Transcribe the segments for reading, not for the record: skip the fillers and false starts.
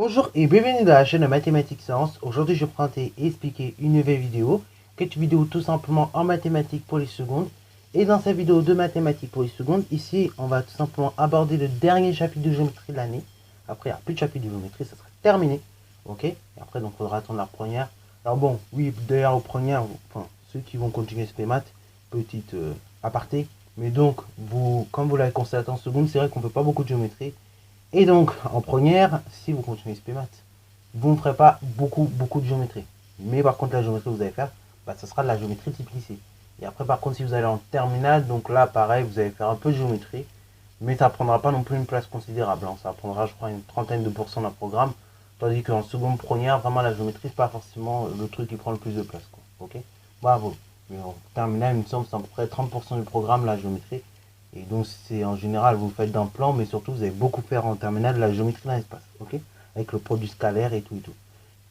Bonjour et bienvenue dans la chaîne de Mathématiques Sciences. Aujourd'hui, je vais présenter et expliquer une nouvelle vidéo, qui est une vidéo tout simplement en mathématiques pour les secondes. Et dans cette vidéo de mathématiques pour les secondes, ici, on va tout simplement aborder le dernier chapitre de géométrie de l'année. Après, il n'y a plus de chapitre de géométrie, ça sera terminé. Ok. Et après, donc, il faudra attendre la première. Alors bon, oui, d'ailleurs, aux premières, enfin, ceux qui vont continuer SP maths, petite aparté. Mais donc, comme vous l'avez constaté en seconde, c'est vrai qu'on ne peut pas beaucoup de géométrie. Et donc, en première, si vous continuez SP maths, vous ne ferez pas beaucoup de géométrie. Mais par contre, la géométrie que vous allez faire, ça sera de la géométrie type lycée. Et après, par contre, si vous allez en terminale, donc là, pareil, vous allez faire un peu de géométrie. Mais ça ne prendra pas non plus une place considérable. Hein. Ça prendra, je crois, une trentaine de pourcents d'un programme. Tandis qu'en seconde, première, vraiment, la géométrie, c'est pas forcément le truc qui prend le plus de place. Quoi. Ok. Bravo. Mais en terminale, il me semble que c'est à peu près 30% du programme, la géométrie. Et donc, c'est en général, vous faites d'un plan, mais surtout, vous allez beaucoup faire en terminale de la géométrie dans l'espace, ok? Avec le produit scalaire et tout et tout.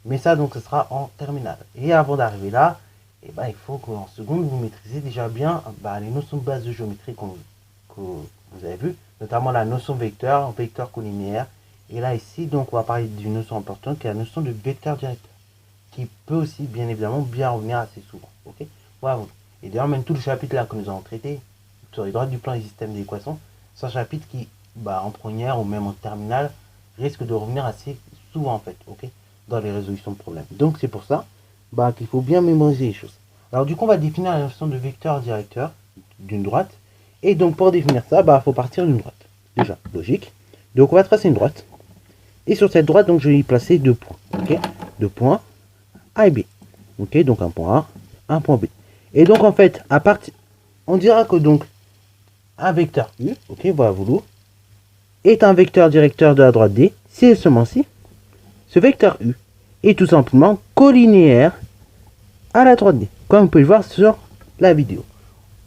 Mais ça, donc, ce sera en terminale. Et avant d'arriver là, il faut qu'en seconde, vous maîtrisez déjà bien les notions de base de géométrie que vous avez vues, notamment la notion vecteur collinéaire. Et là, ici, donc, on va parler d'une notion importante, qui est la notion de vecteur directeur, qui peut aussi, bien évidemment, bien revenir assez souvent, ok? Voilà. Et d'ailleurs, même tout le chapitre là que nous avons traité, sur les droites du plan et système d'équations, c'est un chapitre qui, en première ou même en terminale, risque de revenir assez souvent en fait, ok, dans les résolutions de problèmes. Donc c'est pour ça qu'il faut bien mémoriser les choses. Alors du coup, on va définir la notion de vecteur directeur d'une droite. Et donc pour définir ça, il faut partir d'une droite. Déjà, logique. Donc on va tracer une droite. Et sur cette droite, donc je vais y placer deux points. Ok, deux points A et B. Ok, donc un point A, un point B. Et donc en fait, on dira que donc un vecteur U, ok, voilà, voulu, est un vecteur directeur de la droite D, si et seulement si ce vecteur U est tout simplement collinéaire à la droite D, comme vous pouvez le voir sur la vidéo.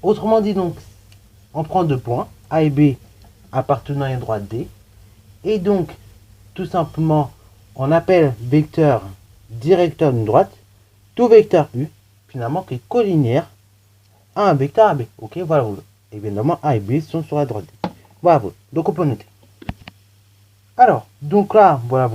Autrement dit, donc, on prend deux points, A et B appartenant à une droite D, et donc, tout simplement, on appelle vecteur directeur d'une droite tout vecteur U, finalement, qui est collinéaire à un vecteur AB, ok, voilà, voulu. Évidemment, A et B sont sur la droite D. Voilà, donc on peut noter. Alors, donc là, voilà,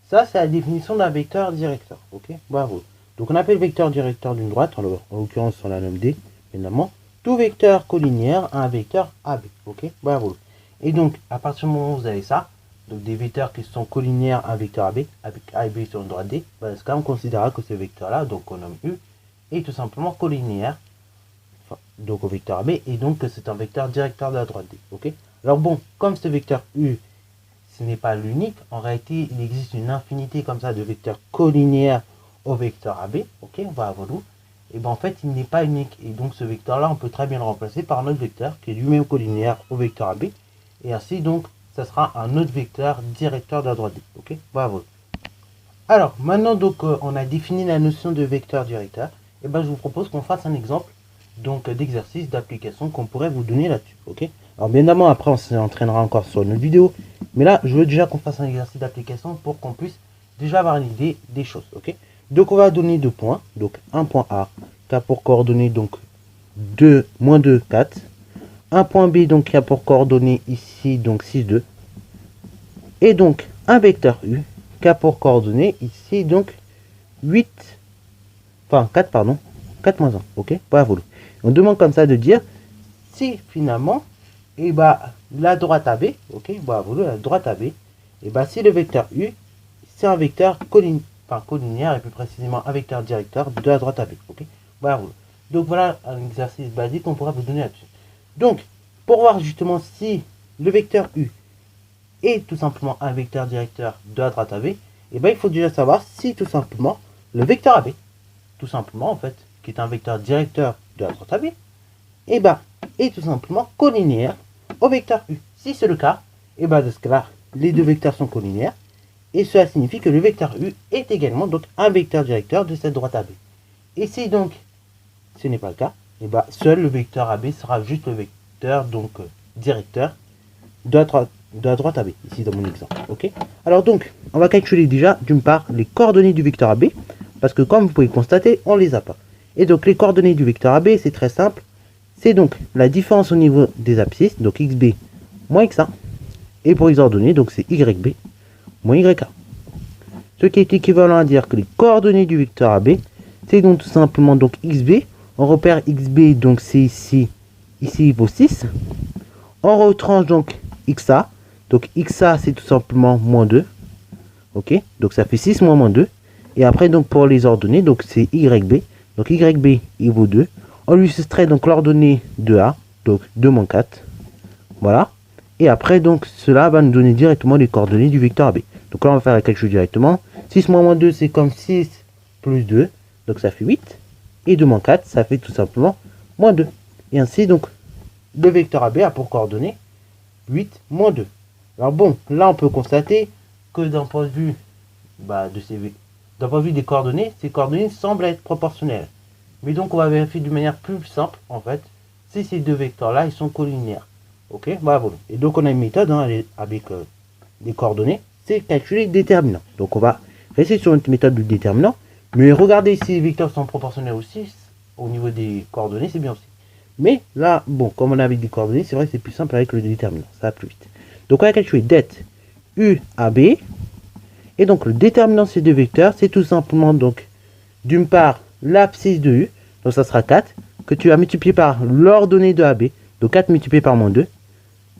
ça c'est la définition d'un vecteur directeur. Ok, bravo. Donc on appelle vecteur directeur d'une droite, en l'occurrence on la nomme D, évidemment, tout vecteur collinéaire à un vecteur AB. Ok, bravo. Et donc, à partir du moment où vous avez ça, donc des vecteurs qui sont collinéaires à un vecteur AB, avec A et B sur une droite D, dans ce cas, on considérera que ce vecteur-là, donc on nomme U, est tout simplement collinéaire donc au vecteur AB, et donc c'est un vecteur directeur de la droite D. Ok. Alors bon, comme ce vecteur U, ce n'est pas l'unique, en réalité, il existe une infinité comme ça de vecteurs collinéaires au vecteur AB. Ok, on va à Volou. Et en fait, il n'est pas unique. Et donc ce vecteur-là, on peut très bien le remplacer par un autre vecteur qui est lui-même collinéaire au vecteur AB. Et ainsi, donc, ça sera un autre vecteur directeur de la droite D. Ok, bravo. Alors, maintenant, donc, on a défini la notion de vecteur directeur. Et je vous propose qu'on fasse un exemple donc d'exercice d'application qu'on pourrait vous donner là-dessus, ok? Alors bien évidemment, après on s'entraînera encore sur une autre vidéo, mais là je veux déjà qu'on fasse un exercice d'application pour qu'on puisse déjà avoir une idée des choses, ok? Donc on va donner deux points, donc un point A qui a pour coordonnées donc 2, moins 2, 4, un point B donc qui a pour coordonnées ici donc 6, 2, et donc un vecteur U qui a pour coordonnées ici donc 8, enfin 4 pardon, 4 moins 1, ok? Bravo. On demande comme ça de dire si finalement la droite AB, ok, la droite AB, si le vecteur U, c'est un vecteur collinéaire et plus précisément un vecteur directeur de la droite AB, ok, bravo. Donc voilà un exercice basique qu'on pourra vous donner là-dessus. Donc, pour voir justement si le vecteur U est tout simplement un vecteur directeur de la droite AB, il faut déjà savoir si tout simplement le vecteur AB, tout simplement en fait, qui est un vecteur directeur de la droite AB, est tout simplement collinéaire au vecteur U. Si c'est le cas, dans ce cas-là, les deux vecteurs sont collinéaires, et cela signifie que le vecteur U est également donc un vecteur directeur de cette droite AB. Et si donc ce n'est pas le cas, seul le vecteur AB sera juste le vecteur donc directeur de la droite AB, ici dans mon exemple. Ok. Alors donc, on va calculer déjà d'une part les coordonnées du vecteur AB, parce que comme vous pouvez constater, on les a pas. Et donc les coordonnées du vecteur AB, c'est très simple. C'est donc la différence au niveau des abscisses, donc xb moins xa. Et pour les ordonnées, donc c'est yb moins ya. ce qui est équivalent à dire que les coordonnées du vecteur AB, c'est donc tout simplement donc XB. On repère XB, donc c'est ici il vaut 6. On retranche donc XA. Donc XA, c'est tout simplement moins 2. Ok, donc ça fait 6 moins 2. Et après, donc pour les ordonnées, donc c'est YB. Donc YB, il vaut 2. On lui soustrait donc l'ordonnée de A, donc 2 moins 4. Voilà. Et après, donc cela va nous donner directement les coordonnées du vecteur AB. Donc là, on va faire la calcul directement. 6 moins 2, c'est comme 6 plus 2. Donc ça fait 8. Et 2 moins 4, ça fait tout simplement moins 2. Et ainsi, donc, le vecteur AB a pour coordonnées 8 moins 2. Alors bon, là, on peut constater que d'un point de vue d'un point de vue des coordonnées, ces coordonnées semblent être proportionnelles. Mais donc, on va vérifier d'une manière plus simple, en fait, si ces deux vecteurs-là, ils sont collinéaires. Ok, voilà. Et donc, on a une méthode avec les coordonnées, c'est calculer le déterminant. Donc, on va rester sur une méthode du déterminant, mais regardez si les vecteurs sont proportionnels aussi, au niveau des coordonnées, c'est bien aussi. Mais là, bon, comme on a avec des coordonnées, c'est vrai que c'est plus simple avec le déterminant, ça va plus vite. Donc, on va calculer det UAB. Et donc, le déterminant de ces deux vecteurs, c'est tout simplement, donc, d'une part, l'abscisse de U, donc ça sera 4, que tu vas multiplier par l'ordonnée de AB, donc 4 multiplié par moins 2,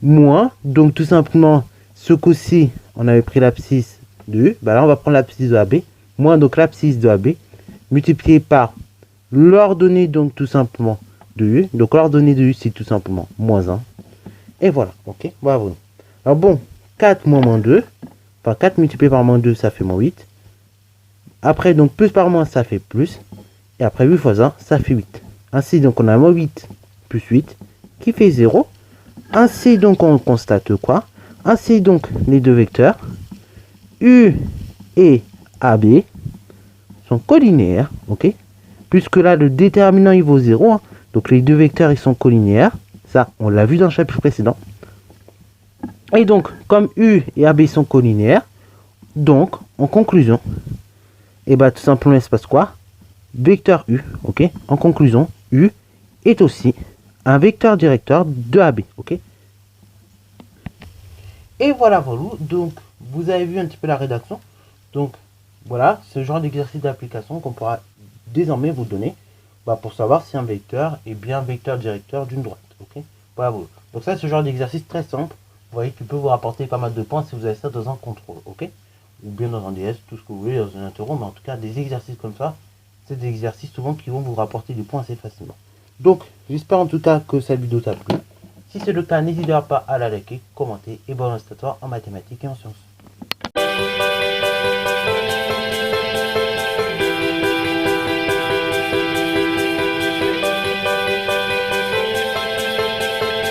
moins, donc tout simplement, ce coup-ci, on avait pris l'abscisse de U, bah là, on va prendre l'abscisse de AB, moins donc l'abscisse de AB, multiplié par l'ordonnée, donc tout simplement, de U, donc l'ordonnée de U, c'est tout simplement moins 1, et voilà, ok, bravo. Alors bon, 4 moins 2, enfin 4 multiplié par moins 2, ça fait moins 8. Après, donc plus par moins, ça fait plus. Et après 8 fois 1, ça fait 8. Ainsi, donc on a moins 8 plus 8 qui fait 0. Ainsi, donc on constate quoi? Ainsi, donc les deux vecteurs U et AB sont collinéaires, ok? Puisque là, le déterminant, il vaut 0. Hein. Donc les deux vecteurs, ils sont collinéaires. Ça, on l'a vu dans le chapitre précédent. Et donc, comme U et AB sont collinéaires, donc, en conclusion, et bah tout simplement, il se passe quoi? Vecteur U, ok? En conclusion, U est aussi un vecteur directeur de AB, ok? Et voilà, donc, vous avez vu un petit peu la rédaction. Donc, voilà, ce genre d'exercice d'application qu'on pourra désormais vous donner pour savoir si un vecteur est bien vecteur directeur d'une droite, ok? Voilà, donc ça, ce genre d'exercice très simple. Vous voyez qu'il peut vous rapporter pas mal de points si vous avez ça dans un contrôle, ok? Ou bien dans un DS, tout ce que vous voulez, dans un interro, mais en tout cas, des exercices comme ça, c'est des exercices souvent qui vont vous rapporter des points assez facilement. Donc, j'espère en tout cas que cette vidéo t'a plu. Si c'est le cas, n'hésitez pas à la liker, commenter et bon reste à toi en mathématiques et en sciences.